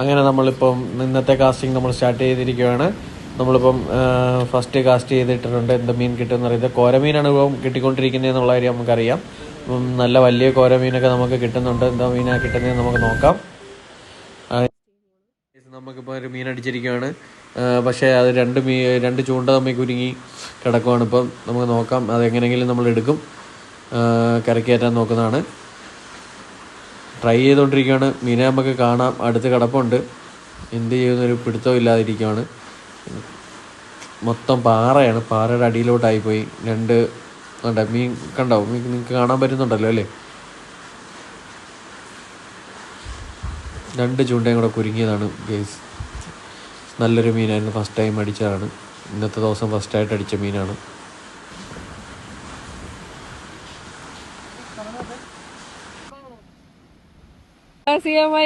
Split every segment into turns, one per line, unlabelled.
അങ്ങനെ നമ്മളിപ്പം ഇന്നത്തെ കാസ്റ്റിംഗ് നമ്മൾ സ്റ്റാർട്ട് ചെയ്തിരിക്കുകയാണ്. നമ്മളിപ്പം ഫസ്റ്റ് കാസ്റ്റ് ചെയ്തിട്ടുണ്ട്. എന്ത് മീൻ കിട്ടുമെന്ന് അറിയാം. കോരമീനാണ് ഇപ്പം കിട്ടിക്കൊണ്ടിരിക്കുന്നത് എന്നുള്ള കാര്യം നമുക്കറിയാം. നല്ല വലിയ കോരമീനൊക്കെ നമുക്ക് കിട്ടുന്നുണ്ട്. എന്താ മീനാണ് കിട്ടുന്നതെന്ന് നമുക്ക് നോക്കാം. നമുക്കിപ്പോൾ ഒരു മീൻ അടിച്ചിരിക്കുകയാണ്. പക്ഷേ അത് രണ്ട് ചൂണ്ട തമ്മിൽ കുരുങ്ങി കിടക്കുവാണ്. ഇപ്പം നമുക്ക് നോക്കാം, അതെങ്ങനെയെങ്കിലും നമ്മൾ എടുക്കും. കരക്കയറ്റാൻ നോക്കുന്നതാണ്. ട്രൈ ചെയ്തുകൊണ്ടിരിക്കുകയാണ്. മീനെ നമുക്ക് കാണാം, അടുത്ത് കിടപ്പുണ്ട്. എന്ത് ചെയ്യുന്നൊരു പിടുത്തവും ഇല്ലാതിരിക്കുകയാണ്. മൊത്തം പാറയാണ്, പാറയുടെ അടിയിലോട്ടായിപ്പോയി. മീൻ കണ്ടോ? നിങ്ങൾക്ക് കാണാൻ പറ്റുന്നുണ്ടല്ലോ അല്ലേ? 2 ചൂണ്ടയും കൂടെ കുരുങ്ങിയതാണ് ഗേസ്. നല്ലൊരു മീനായിരുന്നു. First time അടിച്ചതാണ്. ഇന്നത്തെ ദിവസം ഫസ്റ്റായിട്ട് അടിച്ച മീനാണ്.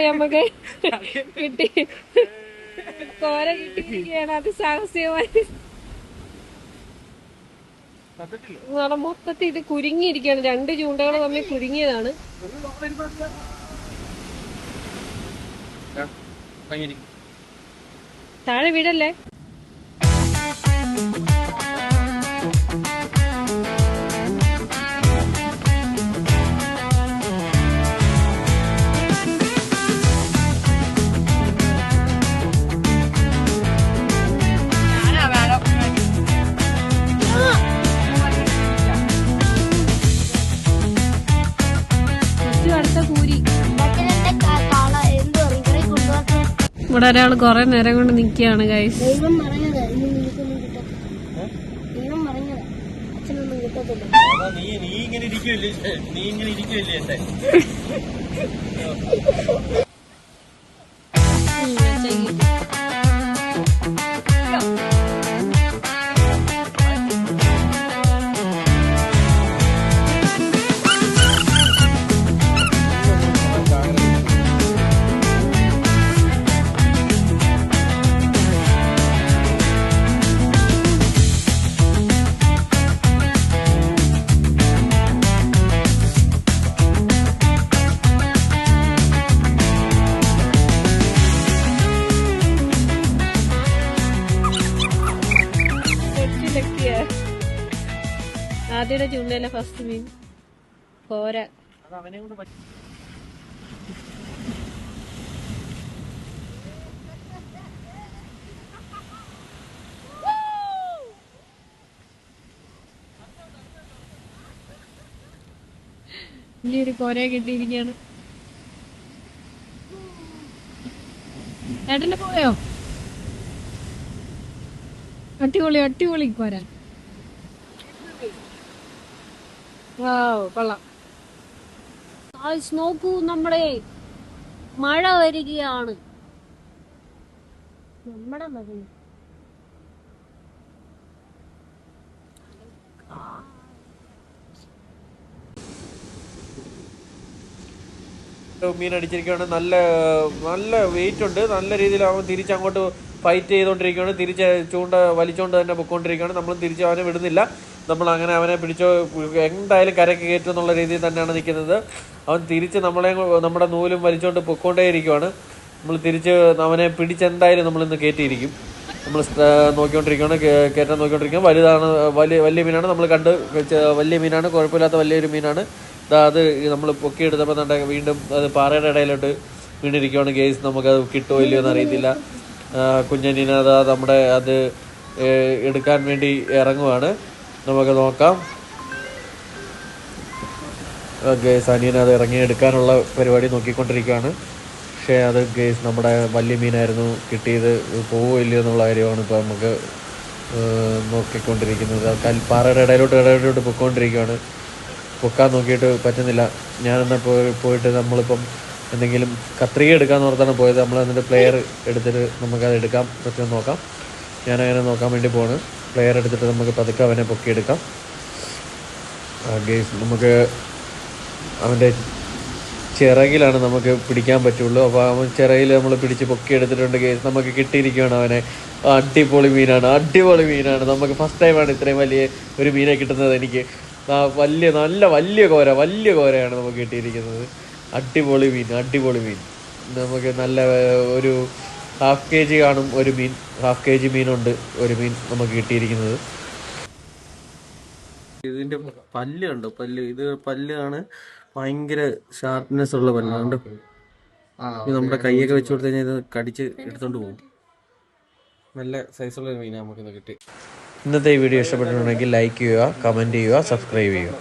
നമുക്ക് കിട്ടി, കോര കിട്ടിയിരിക്കുകയാണ്. അത് സാഹസികമായി മൊത്തത്തിൽ ഇത് കുരുങ്ങിയിരിക്കുകയാണ്. 2 ചൂണ്ടകൾ തമ്മിൽ കുരുങ്ങിയതാണ്. താഴെ വീടല്ലേ? ഇവിടെ ഒരാൾ കൊറേ നേരം കൊണ്ട് നിക്കുകയാണ് ഗൈസ്. ആദ്യയുടെ ചൂണ്ടയിലെ ഫസ്റ്റ് മീൻ കോര. വലിയൊരു കോരയെ കിട്ടിയിരിക്കുകയാണ്. ഏട്ടന്റെ പോയോ? അടിപൊളി അടിപൊളി കോര. കൊള്ളാം. നോക്കൂ, നമ്മുടെ മഴ വരികയാണ്. നമ്മുടെ മഴ
മീൻ അടിച്ചിരിക്കുകയാണ്. നല്ല വെയിറ്റ് ഉണ്ട്. നല്ല രീതിയിൽ അവൻ തിരിച്ചങ്ങോട്ട് ഫൈറ്റ് ചെയ്തുകൊണ്ടിരിക്കുകയാണ്. തിരിച്ച് ചൂണ്ട വലിച്ചുകൊണ്ട് തന്നെ പൊയ്ക്കൊണ്ടിരിക്കുകയാണ്. നമ്മൾ തിരിച്ച് അവനെ വിടുന്നില്ല. നമ്മൾ അങ്ങനെ അവനെ പിടിച്ചോ, എന്തായാലും കരക്ക് കയറ്റും എന്നുള്ള രീതിയിൽ തന്നെയാണ് നിൽക്കുന്നത്. അവൻ തിരിച്ച് നമ്മുടെ നൂലും വലിച്ചുകൊണ്ട് പൊയ്ക്കൊണ്ടേ ഇരിക്കുകയാണ്. നമ്മൾ തിരിച്ച് അവനെ പിടിച്ചെന്തായാലും നമ്മളിന്ന് കയറ്റിയിരിക്കും. നമ്മൾ നോക്കിക്കൊണ്ടിരിക്കുകയാണ്, കയറ്റാൻ നോക്കിക്കൊണ്ടിരിക്കുകയാണ്. വലിയ മീനാണ്. നമ്മൾ വലിയ മീനാണ്, കുഴപ്പമില്ലാത്ത വലിയൊരു മീനാണ്. അത് നമ്മൾ പൊക്കിയെടുത്തപ്പോൾ തന്നെ വീണ്ടും അത് പാറയുടെ ഇടയിലോട്ട് വീണിരിക്കുകയാണ് ഗേസ്. നമുക്കത് കിട്ടുമോ ഇല്ലയോ എന്ന് അറിയത്തില്ല. കുഞ്ഞനീന അത് എടുക്കാൻ വേണ്ടി ഇറങ്ങുവാണ്. നമുക്ക് നോക്കാം. ഗേസ് അനിയൻ അത് ഇറങ്ങി എടുക്കാനുള്ള പരിപാടി നോക്കിക്കൊണ്ടിരിക്കുകയാണ്. പക്ഷേ അത് ഗേസ് നമ്മുടെ വലിയ മീനായിരുന്നു കിട്ടിയത്. പോവോ ഇല്ലയോ എന്നുള്ള കാര്യമാണ് ഇപ്പോൾ നമുക്ക് നോക്കിക്കൊണ്ടിരിക്കുന്നത്. പാറയുടെ ഇടയിലോട്ട് പൊയ്ക്കൊണ്ടിരിക്കുകയാണ്. പൊക്കാൻ നോക്കിയിട്ട് പറ്റുന്നില്ല. ഞാനെന്നാൽ പോയിട്ട് നമ്മളിപ്പം എന്തെങ്കിലും കത്രിക എടുക്കാമെന്ന് ഓർത്താണ് പോയത്. നമ്മൾ എന്നിട്ട് പ്ലെയർ എടുത്തിട്ട് നമുക്കത് എടുക്കാൻ പറ്റുമെന്ന് നോക്കാം. ഞാനങ്ങനെ നോക്കാൻ വേണ്ടി പോവാണ്. പ്ലെയർ എടുത്തിട്ട് നമുക്ക് പതുക്കെ അവനെ പൊക്കിയെടുക്കാം. ഗേസ് നമുക്ക് അവൻ്റെ ചിറകിലാണ് നമുക്ക് പിടിക്കാൻ പറ്റുള്ളൂ. അപ്പോൾ അവൻ ചിറകിൽ നമ്മൾ പിടിച്ച് പൊക്കിയെടുത്തിട്ടുണ്ട് ഗേസ്. നമുക്ക് കിട്ടിയിരിക്കുകയാണ് അവനെ. അടിപൊളി മീനാണ്. നമുക്ക് ഫസ്റ്റ് ടൈമാണ് ഇത്രയും വലിയ ഒരു മീനെ കിട്ടുന്നത്. എനിക്ക് വലിയ കോരയാണ് നമുക്ക് കിട്ടിയിരിക്കുന്നത്. അടിപൊളി മീൻ. നമുക്ക് നല്ല ഒരു ഹാഫ് kg കാണും ഒരു മീൻ. ഹാഫ് kg മീനുണ്ട് ഒരു മീൻ നമുക്ക് കിട്ടിയിരിക്കുന്നത്. ഇതിൻ്റെ പല്ല് കണ്ടോ? ഇത് പല്ലാണ് ഭയങ്കര ഷാർപ്നെസ് ഉള്ള പല്ലുണ്ട്. ഇത് നമ്മുടെ കൈയൊക്കെ വെച്ച് കൊടുത്തു കഴിഞ്ഞാൽ ഇത് കടിച്ച് എടുത്തോണ്ട് പോകും. നല്ല സൈസുള്ള മീനാണ് നമുക്കിന്ന് കിട്ടി. ഇന്നത്തെ ഈ വീഡിയോ ഇഷ്ടപ്പെട്ടിട്ടുണ്ടെങ്കിൽ ലൈക്ക് ചെയ്യുക, കമൻറ്റ് ചെയ്യുക, സബ്സ്ക്രൈബ് ചെയ്യുക.